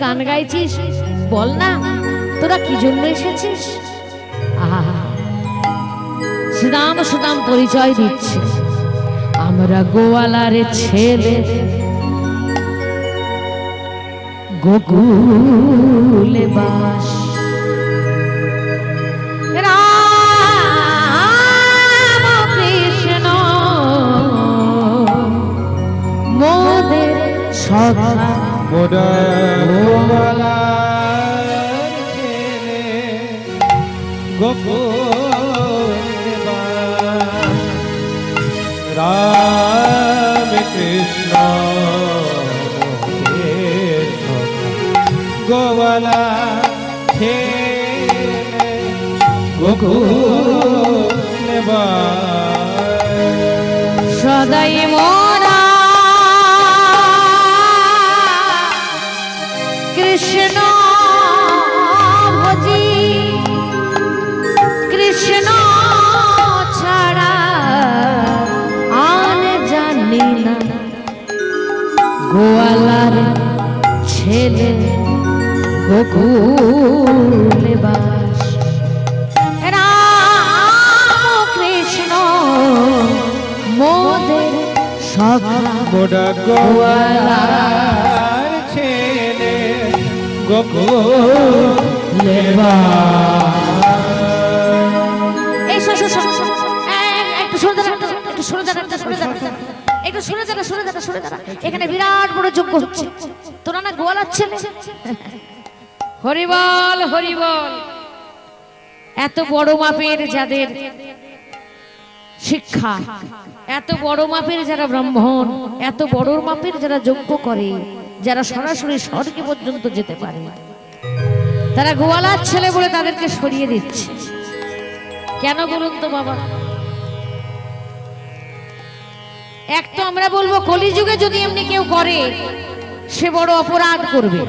গান গাইছিস, বল না তোরা কি জন্য এসেছিস। সুদাম সুদাম পরিচয় দিচ্ছে, আমরা গোয়ালার ছেলে, গোকুলে বাস। রাম কৃষ্ণ মোদের সখা, মোরা গোয়ালার ছেলে, গোকুলে বাস। রাম কৃষ্ণ মোদের সখা, গোয়ালা ছেলে, গোকুলে বাস। সদাই মোরা কৃষ্ণ ভজি, কৃষ্ণ ছাড়া আর জানি না, গোয়ালার ছেলে, গোকুলে বাস। রাম কৃষ্ণ মোদের সখা, মোরা গোয়ালার ছেলে, গোকুলে বাস। এই শোন শোন শোন, একটু সরে দাঁড়া, একটু সরে দাঁড়া, একটু সরে দাঁড়া, একটু সরে দাঁড়া, সরে দাঁড়া, সরে দাঁড়া। এখানে বিরাট বড় যজ্ঞ হচ্ছে, তোরা না গোয়ালার ছেলে। হরি বল, হরি বল। এত বড় মাপের যাদের শিক্ষা, এত বড় মাপের যারা ব্রাহ্মণ, এত বড় মাপের যারা যজ্ঞ করে, যারা সরাসরি স্বর্গে পর্যন্ত যেতে পারে, তারা গোয়ালার ছেলে বলে তাদেরকে সরিয়ে দিচ্ছে কেন বলুন তো বাবা। এক তো আমরা বলবো কলিযুগে যদি এমনি কেউ করে সে বড় অপরাধ করবে,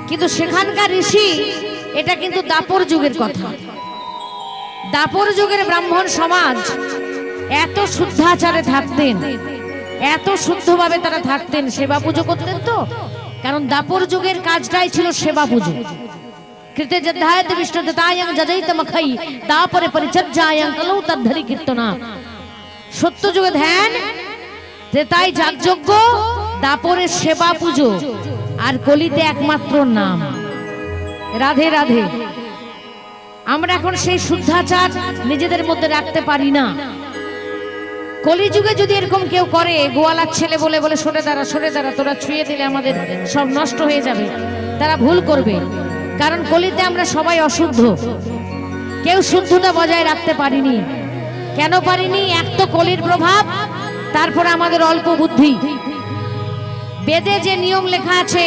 কিন্তু সেখানকার ঋষি, এটা কিন্তু দাপর যুগের কথা। দাপর যুগের ব্রাহ্মণ সমাজ এত শুদ্ধাচারে থাকতেন, এত শুদ্ধভাবে তারা থাকতেন, সেবা পুজো করতেন। তো কারণ দাপর যুগের কাজটাই ছিল সেবা পুজো। কৃতে যদ্ধায়তে বিষ্ণুতায়ং যজৈতমখাই দাপরে পরিচর্যায়ং কলৌ তদ্ধরি কীর্তনা। সত্য যুগে ধ্যান, ত্রেতায় যাগযজ্ঞ, দাপরে সেবা পুজো, আর কলিতে একমাত্র নাম। রাধে রাধে। আমরা এখন সেই শুদ্ধাচার নিজেদের মধ্যে রাখতে পারি না। কলিযুগে যদি এরকম কেউ করে, গোয়ালার ছেলে বলে বলে সরে দাঁড়া, সরে দাঁড়া, তোরা ছুঁয়ে দিলে আমাদের সব নষ্ট হয়ে যাবে, তারা ভুল করবে। কারণ কলিতে আমরা সবাই অশুদ্ধ, কেউ শুদ্ধতা বজায় রাখতে পারিনি। কেন পারিনি? এক তো কলির প্রভাব, তারপর আমাদের অল্প বুদ্ধি। বেদে যে নিয়ম লেখা আছে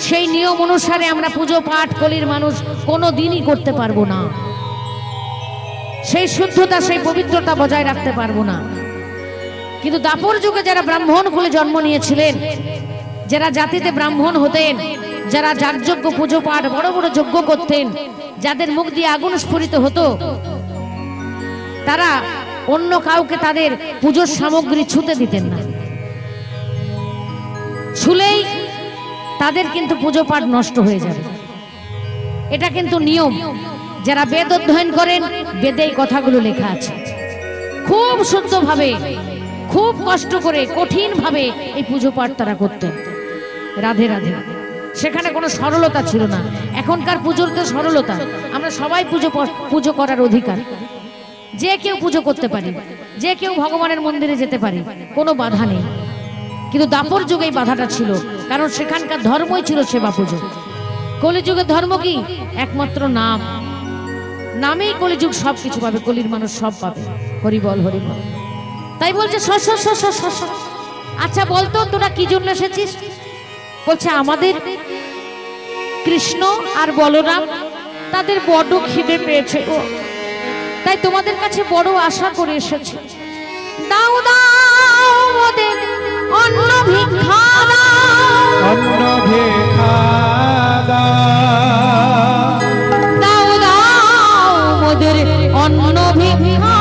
সেই নিয়ম অনুসারে আমরা পুজো পাঠ কলির মানুষ কোনো দিনই করতে পারবো না। সেই শুদ্ধতা, সেই পবিত্রতা বজায় রাখতে পারবো না। কিন্তু দাপর যুগে যারা ব্রাহ্মণ কুলে জন্ম নিয়েছিলেন, যারা জাতিতে ব্রাহ্মণ হতেন, যারা যাগযজ্ঞ পুজো পাঠ বড় বড় যজ্ঞ করতেন, যাদের মুখ দিয়ে আগুন স্ফুরিত হতো, তারা অন্য কাউকে তাদের পুজোর সামগ্রী ছুঁতে দিতেন না। ছুলেই তাদের কিন্তু পুজো পাঠ নষ্ট হয়ে যাবে। এটা কিন্তু নিয়ম। যারা বেদ অধ্যয়ন করেন, বেদে এই কথাগুলো লেখা আছে। খুব শুদ্ধভাবে, খুব কষ্ট করে, কঠিন ভাবে এই পুজো পাঠ তারা করতেন। রাধে রাধে। সেখানে কোনো সরলতা ছিল না। এখনকার পুজোর তো সরলতা, আমরা সবাই পুজো করার অধিকার, যে কেউ পুজো করতে পারি, যে কেউ ভগবানের মন্দিরে যেতে পারি, কোনো বাধা নেই। কিন্তু দাপর যুগে এই বাধাটা ছিল, কারণ সেখানকার ধর্মই ছিল সেবা পুজো। কলিযুগের ধর্ম কি? একমাত্র নাম। নামেই কলিযুগ সবকিছু পাবে, কলির মানুষ সব পাবে। হরি বল, হরি বল। তাই বলছে আচ্ছা বলতো তোরা কি জন্য এসেছিস? বলছে আমাদের কৃষ্ণ আর বলরাম, তাদের বড় খিদে পেয়েছে গো, তাই তোমাদের কাছে বড় আশা করে এসেছি। দাও দাও মোদের অন্ন ভিক্ষা দাও, অন্ন ভিক্ষা দাও দাও মোদের অন্ন ভিক্ষা,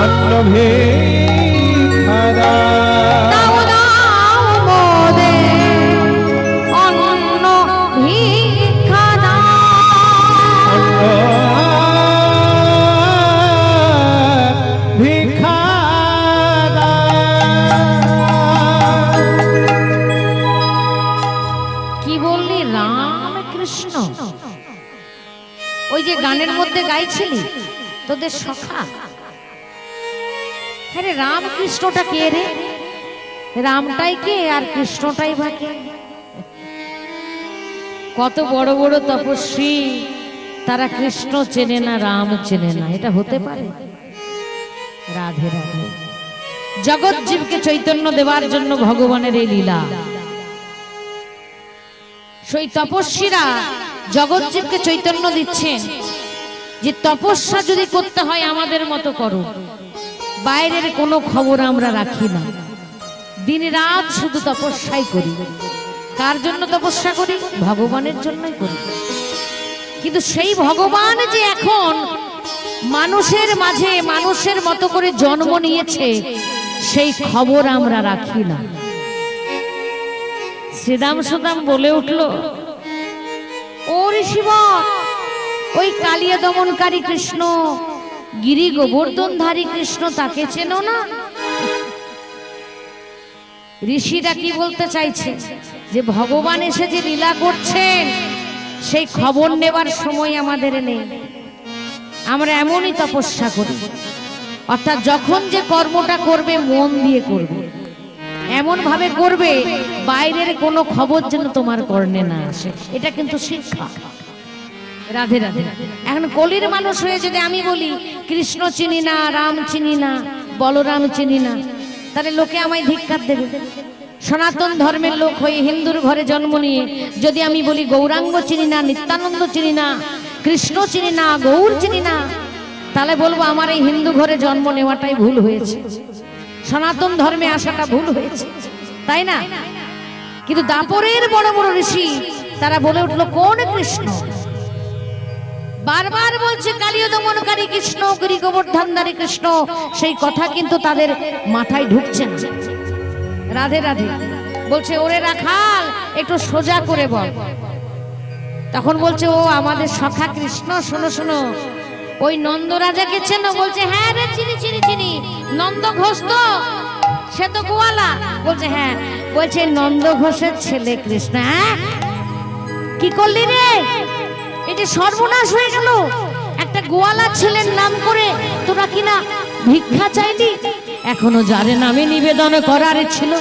অন্ন ভিক্ষা দাও দাও মোদের রাম কৃষ্ণ। ওই যে গানের মধ্যে গাইছিলি তোদের সখা, আরে রাম কৃষ্ণটা কে রে? রামটাই কে আর কৃষ্ণটাই বা কে? কত বড় বড় তপস্বী তারা কৃষ্ণ চেনে না, রাম চেনে না, এটা হতে পারে? রাধে রাধে। জগৎ জীবকে চৈতন্য দেওয়ার জন্য ভগবানের এই লীলা। সেই তপস্বীরা জগৎ জীবকে চৈতন্য দিচ্ছেন যে তপস্যা যদি করতে হয় আমাদের মতো করো, বাইরের কোনো খবর আমরা রাখি না, দিন রাত শুধু তপস্যাই করি। কার জন্য তপস্যা করি? ভগবানের জন্যই করি। কিন্তু সেই ভগবান যে এখন মানুষের মাঝে মানুষের মতো করে জন্ম নিয়েছে সেই খবর আমরা রাখি না। শ্রীদাম সুদাম বলে উঠল, ও ঋষিবর, ওই কালিয়া দমনকারী কৃষ্ণ, গিরি গোবর্ধনধারী কৃষ্ণ, তাকে চেনো না? ঋষিরা কি বলতে চাইছে? যে ভগবান এসে যে লীলা করছেন সেই খবর নেবার সময় আমাদের নেই। আমরা এমনই তপস্যা করি, অর্থাৎ যখন যে কর্মটা করবে মন দিয়ে করবে, এমন ভাবে করবে বাইরের কোনো খবর যেন তোমার কর্ণে না আসে। এটা কিন্তু শিক্ষা। রাধে রাধে। এখন কলির মানুষ হয়ে যদি আমি বলি কৃষ্ণ চিনি না, রাম চিনি না, বলরাম চিনি না, তাহলে লোকে আমায় ধিক্কার দেবে। সনাতন ধর্মের লোক হয়ে হিন্দুর ঘরে জন্ম নিয়ে যদি আমি বলি গৌরাঙ্গ চিনি না, নিত্যানন্দ চিনি না, কৃষ্ণ চিনি না, গৌর চিনি না, তাহলে বলবো আমার এই হিন্দু ঘরে জন্ম নেওয়াটাই ভুল হয়েছে, সনাতন ধর্মে আসাটা ভুল হয়েছে, তাই না? কিন্তু দাপরের বড় বড় ঋষি তারা বলে উঠলো কোন কৃষ্ণ? বারবার বলছে কালিয় দমনকারী কৃষ্ণ, গিরি গোবর্ধনধারী কৃষ্ণ, সেই কথা কিন্তু তাদের মাথায় ঢুকছে না। রাধে রাধে। বলছে ওরে রাখাল একটু সোজা করে বল। তখন বলছে ও আমাদের সখা কৃষ্ণ, শোনো শোনো, ওই নন্দ রাজাকে চেনো? বলছে হ্যাঁ রে চিনি চিনি চিনি, নন্দ ঘোষ তো, সে তো গোয়ালা। বলছে হ্যাঁ। বলছে নন্দ ঘোষের ছেলে কৃষ্ণ। হ্যাঁ, কি করলি রে? এই যে সর্বনাশ হয়ে গেল, একটা গোয়ালা ছেলের নাম করে তোরা কিনা ভিক্ষা চাইলি। এখনো যারে নামে নিবেদন করার ছিল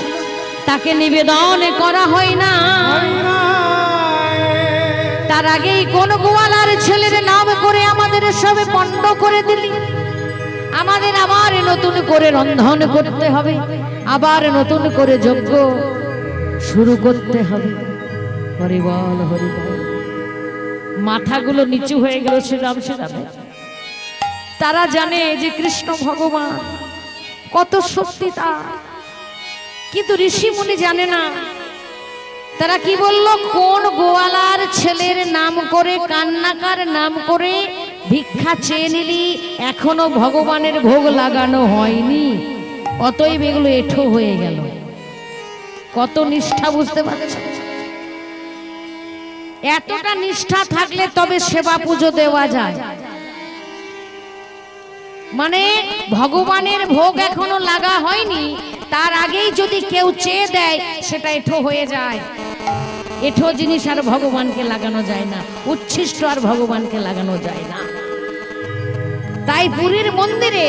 তাকে নিবেদন করা হয় না, তার আগেই কোন গোয়ালার ছেলের নাম করে আমাদের সবে পণ্ড করে দিলি। আমাদের আবার নতুন করে রন্ধন করতে হবে, আবার নতুন করে যজ্ঞ শুরু করতে হবে। হরি বল হরি বল। মাথাগুলো নিচু হয়ে গেল শ্রীরাম শ্রীরামে। তারা জানে যে কৃষ্ণ ভগবান কত শক্তি তার, কিন্তু ঋষি মুনি জানে না। তারা কি বলল? কোন গোয়ালার ছেলের নাম করে, কান্নাকার নাম করে ভিক্ষা চেয়ে নিলি, এখনো ভগবানের ভোগ লাগানো হয়নি, অতএব এগুলো এঠো হয়ে গেল। কত নিষ্ঠা বুঝতে পারছে? এতটা নিষ্ঠা থাকলে তবে সেবা পুজো দেওয়া যায়। মানে ভগবানের ভোগ এখনো লাগা হয়নি, তার আগেই যদি কেউ চেয়ে দেয় সেটা এঠো হয়ে যায়। এঠো জিনিস আর ভগবানকে লাগানো যায় না, উচ্ছিষ্ট আর ভগবানকে লাগানো যায় না। তাই পুরীর মন্দিরে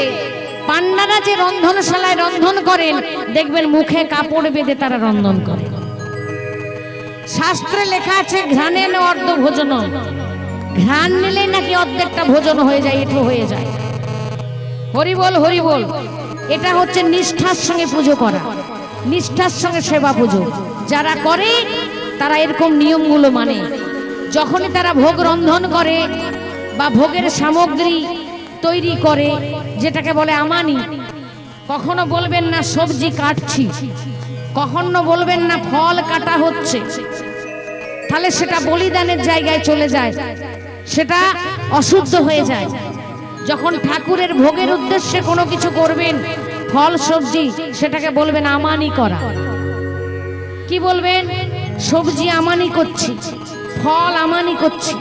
পান্ডারা যে রন্ধনশালায় রন্ধন করেন, দেখবেন মুখে কাপড় বেঁধে তারা রন্ধন করে। শাস্ত্রে লেখা আছে ঘ্রাণেন অর্ধ ভোজন, ঘ্রাণ নিলে নাকি অর্ধেকটা ভোজন হয়ে যায়, এঠো হয়ে যায়। হরি বল হরি বল। এটা হচ্ছে নিষ্ঠার সঙ্গে পুজো করা, নিষ্ঠার সঙ্গে সেবা পুজো যারা করে তারা এরকম নিয়মগুলো মানে। যখনই তারা ভোগ রন্ধন করে বা ভোগের সামগ্রী তৈরি করে, যেটাকে বলে আমানি, কখনো বলবেন না সবজি কাটছি, কখনো বলবেন না ফল কাটা হচ্ছে, তাহলে সেটা বলিদানের জায়গায় চলে যায়, সেটা অশুদ্ধ হয়ে যায়। যখন ঠাকুরের ভোগের উদ্দেশ্যে কোনো কিছু করবেন, ফল সবজি, সেটাকে বলবেন আমানি করা। কি বলবেন? সবজি আমানি করছি, ফল আমানি করছি,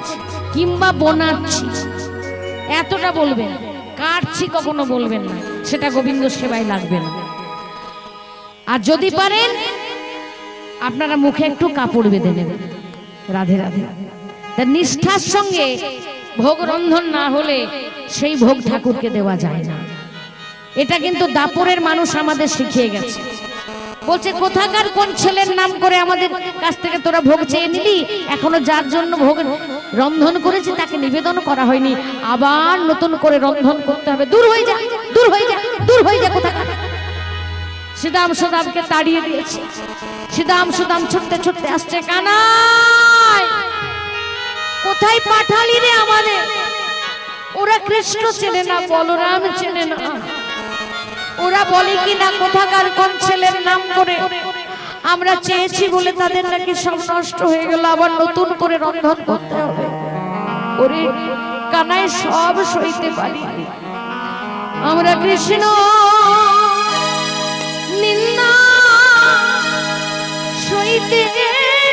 কিংবা বোনাচ্ছি, এতটা বলবেন। কাটছি কখনো বলবেন না, সেটা গোবিন্দ সেবায় লাগবে না। আর যদি পারেন আপনারা মুখে একটু কাপড় বেঁধে নেবেন, রাধে রাধে। তা নিষ্ঠার সঙ্গে ভোগ রন্ধন না হলে সেই ভোগ ঠাকুরকে দেওয়া যায় না। এটা কিন্তু দাপরের মানুষ আমাদের শিখিয়ে গেছে। বলছে কোথাকার কোন ছেলের নাম করে আমাদের কাছ থেকে তোরা ভোগ চেয়ে নিলি, এখনো যার জন্য ভোগ রন্ধন করেছে তাকে নিবেদন করা হয়নি, আবার নতুন করে রন্ধন করতে হবে। দূর হয়ে যা, দূর হয়ে যা, দূর হয়ে যা কোথাকার। শ্রীদাম সুদামকে তাড়িয়ে দিয়েছে। শ্রীদাম সুদাম ছুটতে ছুটতে আসছে, কানাই কোথায় পাঠালি রে আমাদের? ওরা কৃষ্ণ চেনে না, বলরাম চেনে না। ওরা বলে কি না কোথাকার কোন ছেলের নাম করে আমরা চেয়েছি বলে তাদের নাকি সব নষ্ট হয়ে গেল, আবার নতুন করে রন্ধন করতে হবে। ওরে কানাই সব সইতে পারি, আমরা কৃষ্ণ নিন্দা সইতে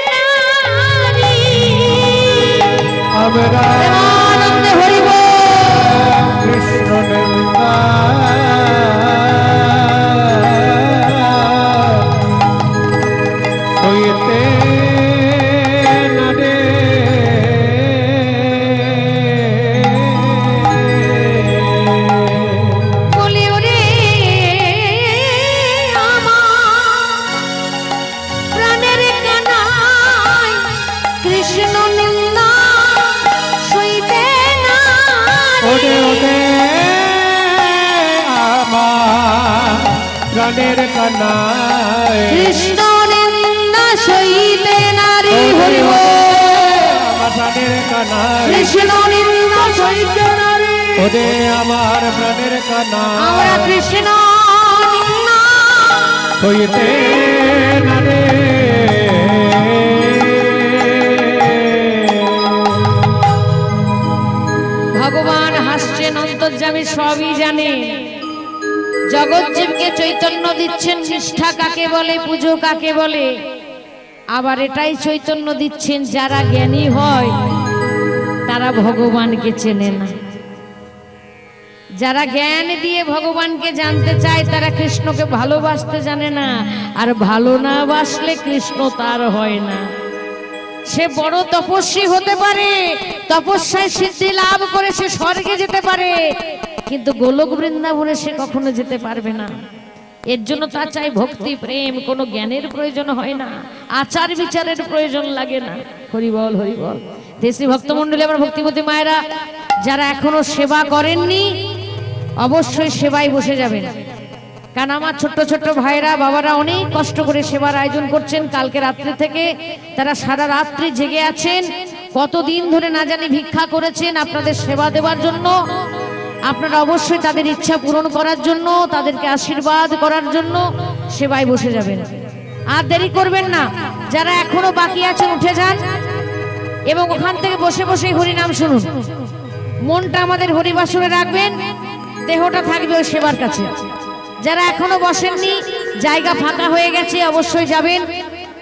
নারি। আমরা আনন্দে হরিব কৃষ্ণ নিন্দা সইতে না রে। বলি ওরে আমার প্রাণের কানাই, কৃষ্ণ নিন্দা সইতে নারি। ওরে ওরে আমার প্রাণের কানাই, কৃষ্ণ নিন্দা সইতে নারি। হরি বল। আমার প্রাণের কানাই, কৃষ্ণ নিন্দা সইতে নারি। ওরে আমার প্রাণের কানাই, আমরা কৃষ্ণ নিন্দা সইতে না রে। ভগবান হাসছেন, অন্তর্যামী সবই জানে। জগৎজীবকে চৈতন্য দিচ্ছেন, নিষ্ঠা কাকে বলে, পুজো কাকে বলে। আবার এটাই চৈতন্য দিচ্ছেন, যারা জ্ঞানী হয় তারা ভগবানকে চেনে না। যারা জ্ঞান দিয়ে ভগবানকে জানতে চায় তারা কৃষ্ণকে ভালোবাসতে জানে না, আর ভালো না বাসলে কৃষ্ণ তার হয় না। সে বড় তপস্বী হতে পারে, তপস্যায় সিদ্ধি লাভ করে সে স্বর্গে যেতে পারে, কিন্তু গোলক বৃন্দাবনে সে কখনো যেতে পারবে না। এর জন্য তার চাই ভক্তি প্রেম, কোনো জ্ঞানের প্রয়োজন হয় না, আচার বিচারের প্রয়োজন লাগে না। হরি বল, হরি বল। দেশি ভক্তমণ্ডলী, আমার ভক্তিমতী মায়েরা, যারা এখনো সেবা করেননি অবশ্যই সেবায় বসে যাবেন। কারণ আমার ছোট্ট ছোট্ট ভাইরা বাবারা অনেক কষ্ট করে সেবার আয়োজন করছেন। কালকে রাত্রি থেকে তারা সারা রাত্রি জেগে আছেন, কতদিন ধরে না জানি ভিক্ষা করেছেন আপনাদের সেবা দেওয়ার জন্য। আপনারা অবশ্যই তাদের ইচ্ছা পূরণ করার জন্য, তাদেরকে আশীর্বাদ করার জন্য সেবায় বসে যাবেন। আর দেরি করবেন না, যারা এখনো বাকি আছেন উঠে যান এবং ওখান থেকে বসে বসেই হরিনাম শুনুন। মনটা আমাদের হরিবাসরে রাখবেন, দেহটা থাকবে ওই সেবার কাছে। যারা এখনো বসেননি, জায়গা ফাঁকা হয়ে গেছে, অবশ্যই যাবেন,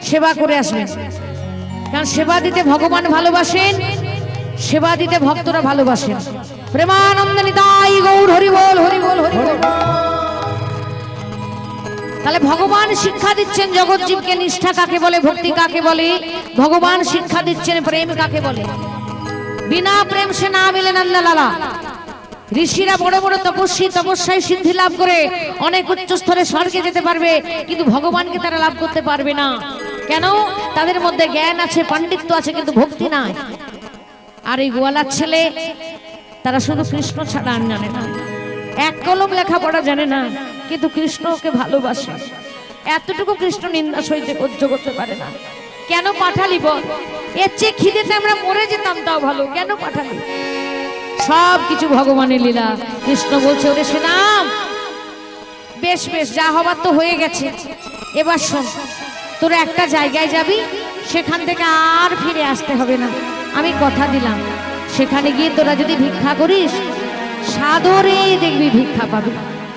সেবা করে আসবেন। কারণ সেবা দিতে ভগবান ভালোবাসেন, সেবা দিতে ভক্তরা ভালোবাসেন। প্রেমানন্দে নিতাই গৌর হরি বল, হরি বল, হরি বল। তাহলে ভগবান শিক্ষা দিচ্ছেন জগৎজীবকে, নিষ্ঠা কাকে বলে, ভক্তি কাকে বলে। ভগবান শিক্ষা দিচ্ছেন প্রেম কাকে বলে। বিনা প্রেম সে না মিলে নন্দলালা। ঋষিরা বড় বড় তপস্বী, তপস্যায় সিদ্ধি লাভ করে অনেক উচ্চ স্তরে স্বর্গে যেতে পারবে, কিন্তু ভগবানকে তারা লাভ করতে পারবে না। কেন? তাদের মধ্যে জ্ঞান আছে, পাণ্ডিত্য আছে, কিন্তু ভক্তি নাই। আর এই গোয়ালার ছেলে, তারা শুধু কৃষ্ণ ছাড়া আর জানে না, এক কলম লেখাপড়া জানে না, কিন্তু কৃষ্ণকে ভালোবাসে। এতটুকু কৃষ্ণ নিন্দা সইতে সহ্য করতে পারে না। কেন পাঠালি বল? এর চেয়ে খিদেতে আমরা মরে যেতাম, তাও ভালো। কেন পাঠালি? সব কিছু ভগবানের লীলা। কৃষ্ণ বলছে, ওরে শ্রীরাম, বেশ বেশ, যা হবার তো হয়ে গেছে, এবার শোন, তোরা একটা জায়গায় যাবি, সেখান থেকে আর ফিরে আসতে হবে না। আমি কথা দিলাম, সেখানে গিয়ে তোরা যদি ভিক্ষা করিস, সাদরে দেখবি ভিক্ষা পাবি।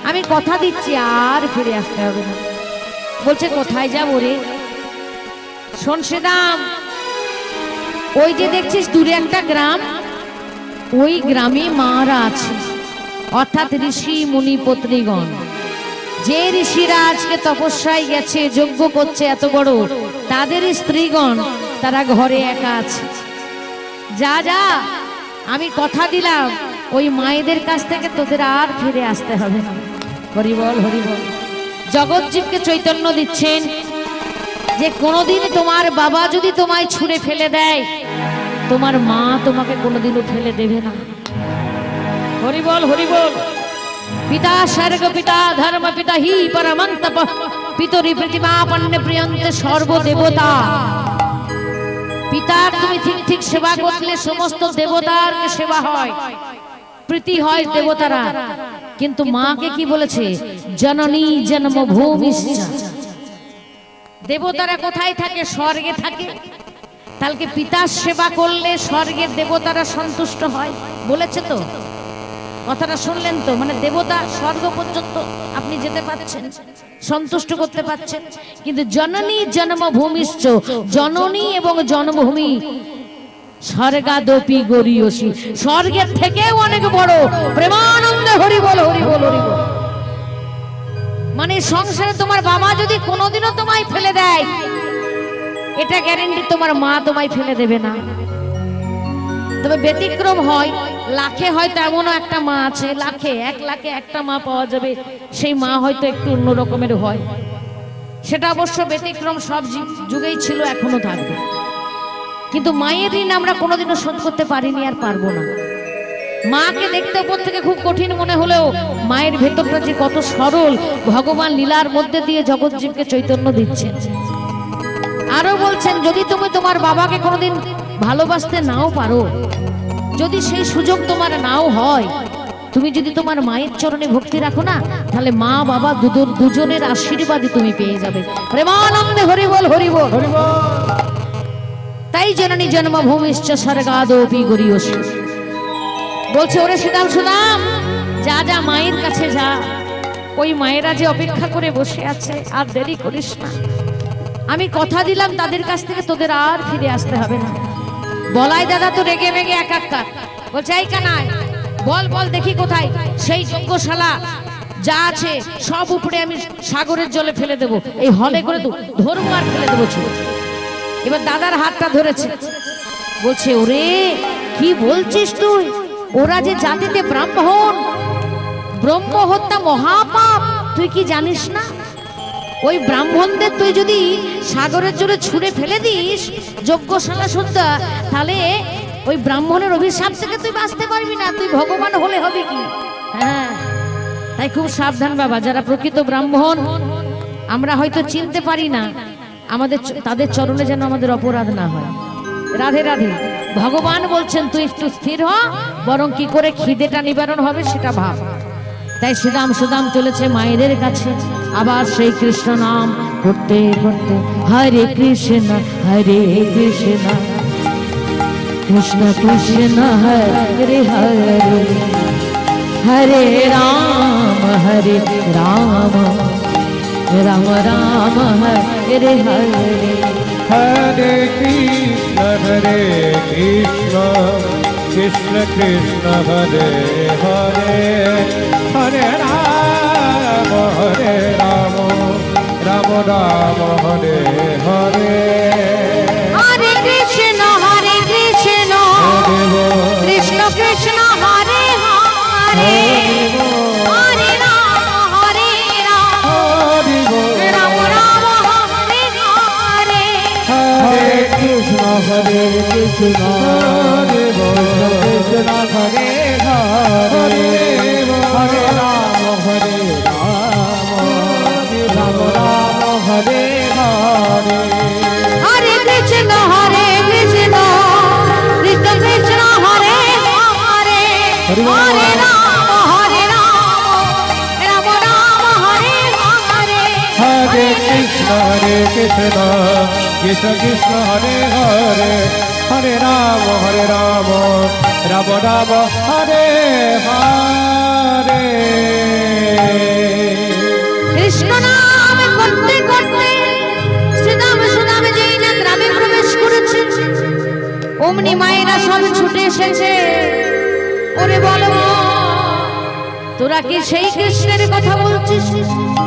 আমি কথা দিচ্ছি, আর ফিরে আসতে হবে না। বলছে, কোথায় যাবো রে? শোন শ্রীরাম, ওই যে দেখছিস দূরে একটা গ্রাম, ওই গ্রামে মারা আছে, অর্থাৎ ঋষি মুনি পত্নীগণ। যে ঋষিরা আজকে তপস্যায় গেছে, যজ্ঞ করছে এত বড়, তাদের স্ত্রীগণ তারা ঘরে একা আছে। যা যা, আমি কথা দিলাম ওই মায়েদের কাছ থেকে তোদের আর ফিরে আসতে হবে না। হরি বল হরি বল। জগৎজীবকে চৈতন্য দিচ্ছেন যে কোনোদিন তোমার বাবা যদি তোমায় ছুঁড়ে ফেলে দেয়, তোমার মা তোমাকে কোনোদিনও ফেলে দেবে না। হরি বল হরি বল। পিতা স্বর্গ পিতা ধর্ম পিতা হি পরমন্তপ পিতরি প্রতিমাপন্ন প্রিয়ন্তে সর্বদেবতা। পিতার তুমি ঠিক ঠিক সেবা করলে সমস্ত দেবতার সেবা হয়, প্রীতি হয় দেবতারা। কিন্তু মাকে কি বলেছে? জননী জন্মভূমিশ্চ। দেবতারা কোথায় থাকে? স্বর্গে থাকে। তাহলে পিতার সেবা করলে স্বর্গের দেবতারা সন্তুষ্ট হয়, বলেছে তো। কথাটা শুনলেন তো? মানে দেবতা স্বর্গ পর্যন্ত আপনি যেতে পারছেন, সন্তুষ্ট করতে পারছেন। কিন্তু জননী জন্মভূমিশ্চ, জননী এবং জন্মভূমি স্বর্গাদপি গরীয়সী, স্বর্গের থেকেও অনেক বড়। প্রেমানন্দে হরি বল হরি বল হরি বল। মানে সংসারে তোমার বাবা যদি কোনোদিনও তোমায় ফেলে দেয়, এটা গ্যারেন্টি তোমার মা তোমায় ফেলে দেবে না। তবে ব্যতিক্রম হয়, লাখে হয়তো এমনও একটা মা আছে, লাখে 1 লাখে একটা মা পাওয়া যাবে, সেই মা হয়তো একটু অন্য রকমের হয়। সেটা অবশ্য ব্যতিক্রম, সব যুগেই ছিল, এখনো থাকবে। কিন্তু মায়ের ঋণ আমরা কোনোদিনও শোধ করতে পারিনি, আর পারবো না। মাকে দেখতে উপর থেকে খুব কঠিন মনে হলেও মায়ের ভেতরটা যে কত সরল, ভগবান লীলার মধ্যে দিয়ে জগৎজীবকে চৈতন্য দিচ্ছেন। আরো বলছেন, যদি তুমি তোমার বাবাকে কোনোদিন ভালোবাসতে নাও পারো, যদি সেই সুযোগ তোমার নাও হয়, তুমি যদি তোমার মায়ের চরণে ভক্তি রাখো না, তাহলে মা বাবা দুজনের আশীর্বাদই তুমি পেয়ে যাবে। প্রেমানন্দে হরি বল হরি বল হরি বল। তাই জননী জন্মভূমিশ্চ স্বর্গাদপি গরীয়সী। বলছে, ওরে সুদাম সুদাম, যা যা মায়ের কাছে যা। ওই মায়েরা যে অপেক্ষা করে বসে আছে, আর দেরি করিস না। আমি কথা দিলাম তাদের কাছ থেকে তোদের আর ফিরে আসতে হবে না। বলাই দাদা তো রেগে রেগে একাকার। বলছে, এই কানাই বল বল দেখি কোথায় সেই যজ্ঞশালা যা আছে, সব উপরে আমি সাগরের জলে ফেলে দেবো, এই হলে করে ধরবো আর ফেলে দেবো। এবার দাদার হাতটা ধরেছে, বলছে, ওরে কি বলছিস তুই? ওরা যে জাতিতে ব্রাহ্মণ, ব্রহ্ম হত্যা মহাপাপ, তুই কি জানিস না? ওই ব্রাহ্মণদের তুই যদি সাগরের জলে ছুঁড়ে ফেলে দিস যজ্ঞশালা শুদ্ধা, তাহলে ওই ব্রাহ্মণের অভিশাপ থেকে তুই বাঁচতে পারবি না, তুই ভগবান হলে হবে কি? হ্যাঁ, তাই খুব সাবধান বাবা। যারা প্রকৃত ব্রাহ্মণ আমরা হয়তো চিনতে পারি না, আমাদের তাদের চরণে যেন আমাদের অপরাধ না হয়। রাধে রাধে। ভগবান বলছেন, তুই একটু স্থির হ, বরং কি করে খিদেটা নিবারণ হবে সেটা ভাব। তাই সুদাম সুদাম চলেছে মায়েদের কাছে, আবার সেই কৃষ্ণ নাম করতে করতে, হরে কৃষ্ণ কৃষ্ণ কৃষ্ণ হরে হরে, হরে রাম রাম রাম হরে হরে। হরে কৃষ্ণ কৃষ্ণ কৃষ্ণ হরে হরে, হরে রাম রাম রাম হরে হরে। হরে কৃষ্ণ কৃষ্ণ কৃষ্ণ হরে হরে, হরে রাম রাম রাম হরে হরে। হরে কৃষ্ণ হরে কৃষ্ণ কৃষ্ণ হরে হরে, হরে রাম রাম রাম হরে হরে। হরে কৃষ্ণ কৃষ্ণ কৃষ্ণ হরে হরে, হরে রাম রাম রাম হরে হরে। হরে কৃষ্ণ কৃষ্ণ কৃষ্ণ হরে হরে, হরে রাম রাম রাম হরে হরে। কৃষ্ণ নাম করতে করতে সুদাম যেই না গ্রামে প্রবেশ করেছে, অমনি মায়েরা সব ছুটে এসেছে। ওরে বলো, তোরা কি সেই কৃষ্ণের কথা বলছিস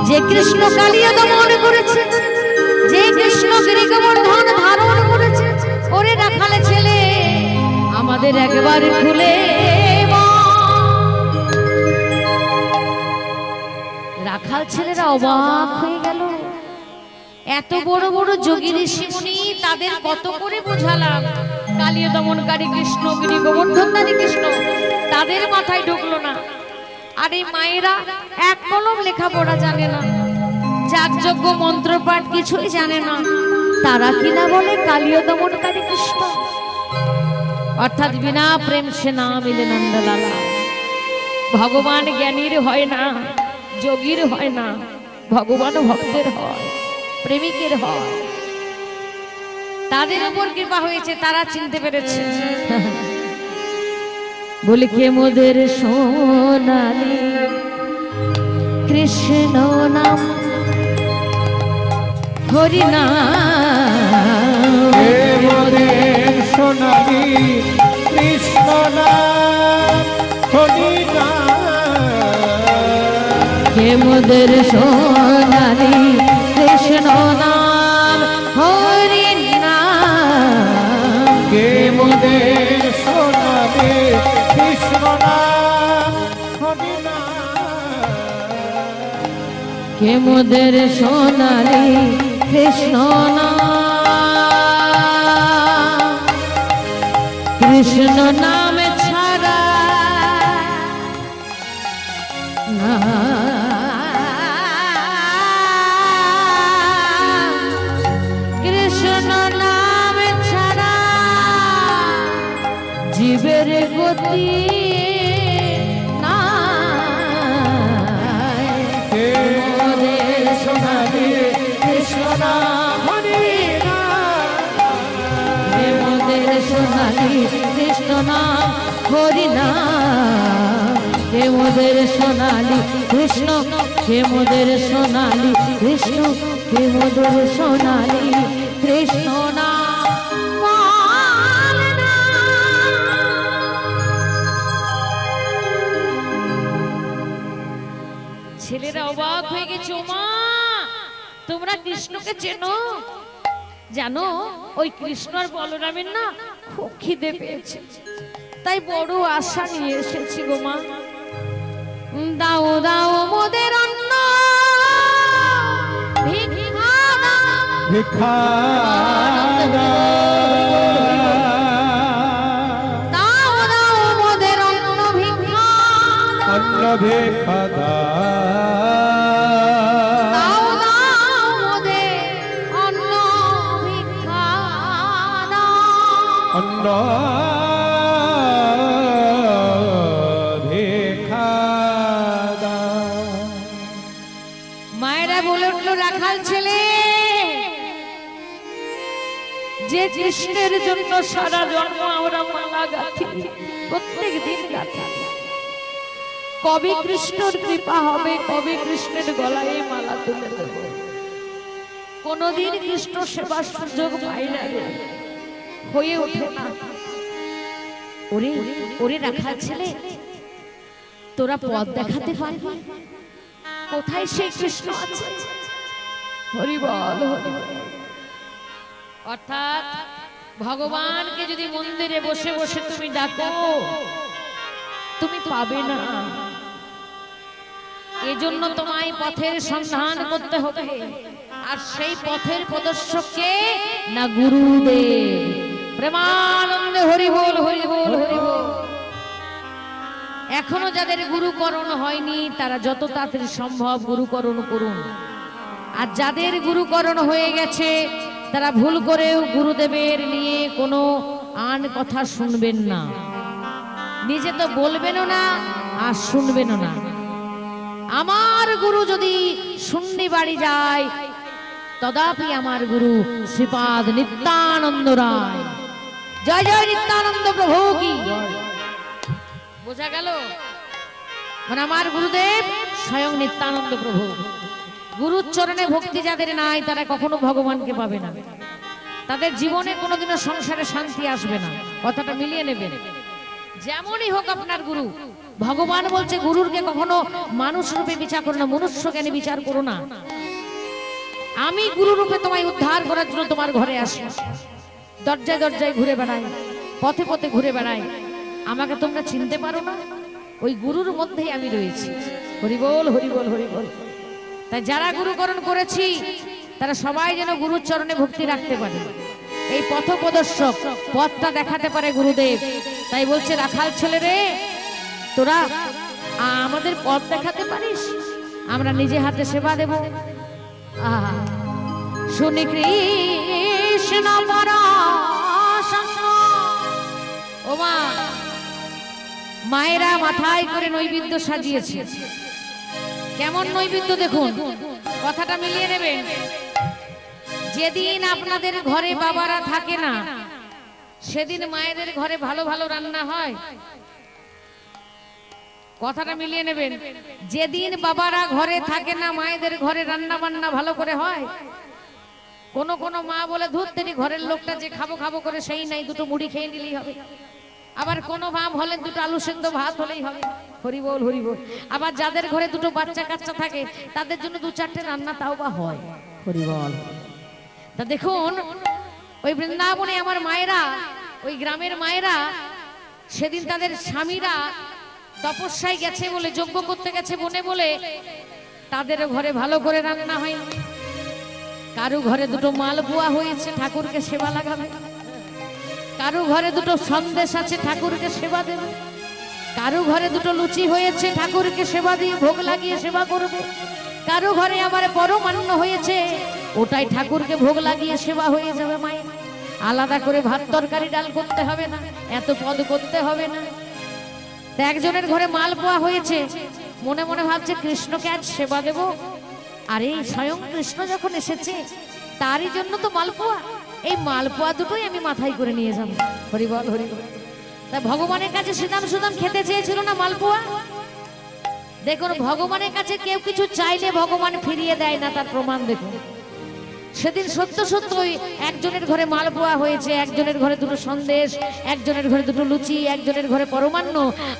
যে কৃষ্ণ কালিয়া দমন করেছে, যে কৃষ্ণ গিরিগোবর্ধন ধারণ করেছে? ওরে রাখালে ছেলে আমাদের একবার খুলে রাখাল ছেলেরা অবাক হয়ে গেল। এত বড় বড় যোগী ঋষিমুনি, তাদের কত করে বোঝালাম কালিয় দমনকারী কৃষ্ণ, গিরি গোবর্ধনধারী কৃষ্ণ, তাদের মাথায় ঢুকলো না। আর এই মায়েরা এক কলম লেখাপড়া জানে না, যাগযজ্ঞ মন্ত্রপাঠ কিছুই জানে না, তারা কিনা বলে কালিয় দমনকারী কৃষ্ণ। অর্থাৎ বিনা প্রেম সে না মিলে নন্দলালা। ভগবান জ্ঞানীর হয় না, যোগীর হয় না, ভগবান ভক্তের হয়, প্রেমিকের হয়। তাদের উপর কৃপা হয়েছে, তারা চিনতে পেরেছে। বলি কে মোদের সোনালি কৃষ্ণ নাম হরি নাম, কে মোদের সোনালি কৃষ্ণ নাম হরি নাম, কে মোদের সোনালি কৃষ্ণ নাম হরি নাম, কে মোদের সোনালি কৃষ্ণ নাম হরি নাম, কে মোদের সোনালি কৃষ্ণ নাম, কৃষ্ণ নাম ছাড়া না, কৃষ্ণ নাম ছাড়া জীবের গতি নাই। কে মোদের সোনালি কৃষ্ণ নাম হরি নাম, কে মোদের সোনালি কৃষ্ণ নাম হরি নাম, কে মোদের সোনালি কৃষ্ণ, কে মোদের সোনালি কৃষ্ণ, কে মোদের সোনালি কৃষ্ণ নাম পাল না। ছেলেরা অবাক হয়ে গেছে, মা তোমরা কৃষ্ণকে চেনো? জানো ওই কৃষ্ণ আর বলরামের না খুব খিদে পেয়েছে, তাই বড় আশা নিয়ে এসেছি গো মা। দাও দাও মোদের অন্ন ভিক্ষা দাও, ভিক্ষা দাও দাও মোদের অন্ন ভিক্ষা, অন্ন ভিক্ষা দাও দাও মোদের অন্ন ভিক্ষা দাও, অন্ন ভিক্ষা মায়েরা বলে উঠলো, রাখাল ছেলে যে কৃষ্ণের জন্য সারা জন্ম আমরা মালা গাঁথি, প্রত্যেক দিন গাঁথি, কবে কৃষ্ণের কৃপা হবে, কবে কৃষ্ণের গলায় মালা তুলে দেব, কোনদিন কৃষ্ণ সেবা সুযোগ পাই না রে, হয়ে ওঠে না। ওরে ওরে রাখাল ছেলে, তোরা পথ দেখাতে পারবি কোথায় সেই কৃষ্ণ আছে? হরি বল হরি বল। অর্থাৎ ভগবানকে যদি মন্দিরে বসে বসে তুমি ডাকো, তুমি পাবে না। এজন্য তোমায় পথের সন্ধান করতে হবে, আর সেই পথের প্রদর্শককে না গুরুদেব। প্রেমানন্দে হরি বল হরি বল হরি বল। এখনো যাদের গুরুকরণ হয়নি তারা যত তাড়াতাড়ি সম্ভব গুরুকরণ করুন, আর যাদের গুরুকরণ হয়ে গেছে তারা ভুল করেও গুরুদেবের নিয়ে কোনো আন কথা শুনবেন না, নিজে তো বলবেনও না আর শুনবেনও না। আমার গুরু যদি শূন্য বাড়ি যায়, তদাপি আমার গুরু শ্রীপাদ নিত্যানন্দ রায়। জয় জয় নিত্যানন্দ প্রভু কি। বোঝা গেল? মানে আমার গুরুদেব স্বয়ং নিত্যানন্দ প্রভু। গুরুর চরণে ভক্তি যাদের নাই তারা কখনো ভগবানকে পাবে না, তাদের জীবনে কোনোদিনও সংসারে শান্তি আসবে না। কথাটা মিলিয়ে নেবেন। যেমনই হোক আপনার গুরু, ভগবান বলছে গুরুরকে কখনো মানুষ রূপে বিচার করো না, মনুষ্য জ্ঞানে বিচার করো না। আমি গুরু রূপে তোমায় উদ্ধার করার জন্য তোমার ঘরে আসি, দরজায় দরজায় ঘুরে বেড়ায়, পথে পথে ঘুরে বেড়ায়। আমাকে তোমরা চিনতে পারো না? ওই গুরুর মধ্যেই আমি রয়েছি। হরি বল, হরি বল, হরি বল। তাই যারা গুরুকরণ করেছি তারা সবাই যেন গুরুর চরণে ভক্তি রাখতে পারে। এই পথ প্রদর্শক, পথটা দেখাতে পারে গুরুদেব। তাই বলছে রাখাল ছেলে রে, তোরা আমাদের পথ দেখাতে পারিস, আমরা নিজে হাতে সেবা দেব। শুনি কৃষ্ণ পরাশক্ত। ও মা, মায়েরা মাথায় করে নৈবেদ্য সাজিয়েছে। কেমন নৈবেদ্য দেখুন, কথাটা মিলিয়ে নেবেন। যেদিন আপনাদের ঘরে বাবারা থাকে না, সেদিন মায়েদের ঘরে ভালো ভালো রান্না হয়। কথাটা মিলিয়ে নেবেন। যেদিন বাবারা ঘরে থাকে না, মায়েদের ঘরে রান্না বান্না ভালো করে হয়। কোন কোন মা বলে ধুর তেরি, ঘরের লোকটা যে খাবো খাবো করে সেই নাই, দুটো মুড়ি খেয়ে নিলেই হবে। আবার কোন মা বলেন দুটো আলু সেদ্ধ ভাত হলেই হবে। হরি বল, হরি বল। আবার যাদের ঘরে দুটো বাচ্চা কাচ্চা থাকে তাদের জন্য দু চারটে রান্না তাও বা হয়। হরি বল। তা দেখুন, ওই বৃন্দাবনে আমার মায়েরা, ওই গ্রামের মায়েরা, সেদিন তাদের স্বামীরা তপস্যায় গেছে বলে, যজ্ঞ করতে গেছে বনে বলে, তাদের ঘরে ভালো করে রান্না হয়। কারো ঘরে দুটো মালপোয়া হয়েছে, ঠাকুরকে সেবা লাগাবে। কারো ঘরে দুটো সন্দেশ আছে, ঠাকুরকে সেবা দেবে। কারো ঘরে দুটো লুচি হয়েছে, ঠাকুরকে সেবা দিয়ে ভোগ লাগিয়ে সেবা করবে। কারো ঘরে আবার পরমান্ন হয়েছে, ওটাই ঠাকুরকে ভোগ লাগিয়ে সেবা হয়ে যাবে। মায়ের আলাদা করে ভাত তরকারি ডাল করতে হবে না, এত পদ করতে হবে না। একজনের ঘরে মালপোয়া হয়েছে, মনে মনে ভাবছে কৃষ্ণকে আজ সেবা দেব। আরে স্বয়ং কৃষ্ণ যখন এসেছে তারই জন্য তো মালপোয়া, এই মালপোয়া দুটোই আমি মাথায় করে নিয়ে যাবো। হরি বল, হরি বল। তাই ভগবানের কাছে সুদাম সুদাম খেতে চেয়েছিল না মালপোয়া। দেখুন, ভগবানের কাছে কেউ কিছু চাইলে ভগবান ফিরিয়ে দেয় না, তার প্রমাণ দেখুন। সেদিন সত্য সত্যই একজনের ঘরে মালপোয়া হয়েছে, একজনের ঘরে দুটো সন্দেশ, একজনের ঘরে দুটো লুচি, একজনের ঘরে পরমান্ন,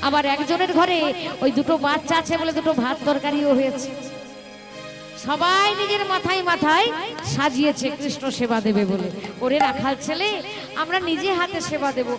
আবার একজনের ঘরে ওই দুটো বাচ্চা আছে বলে দুটো ভাত তরকারিও হয়েছে। সবাই নিজের মাথায় মাথায় সাজিয়েছে কৃষ্ণ সেবা দেবে বলে। ওরে রাখাল ছেলে, আমরা নিজে হাতে সেবা দেব।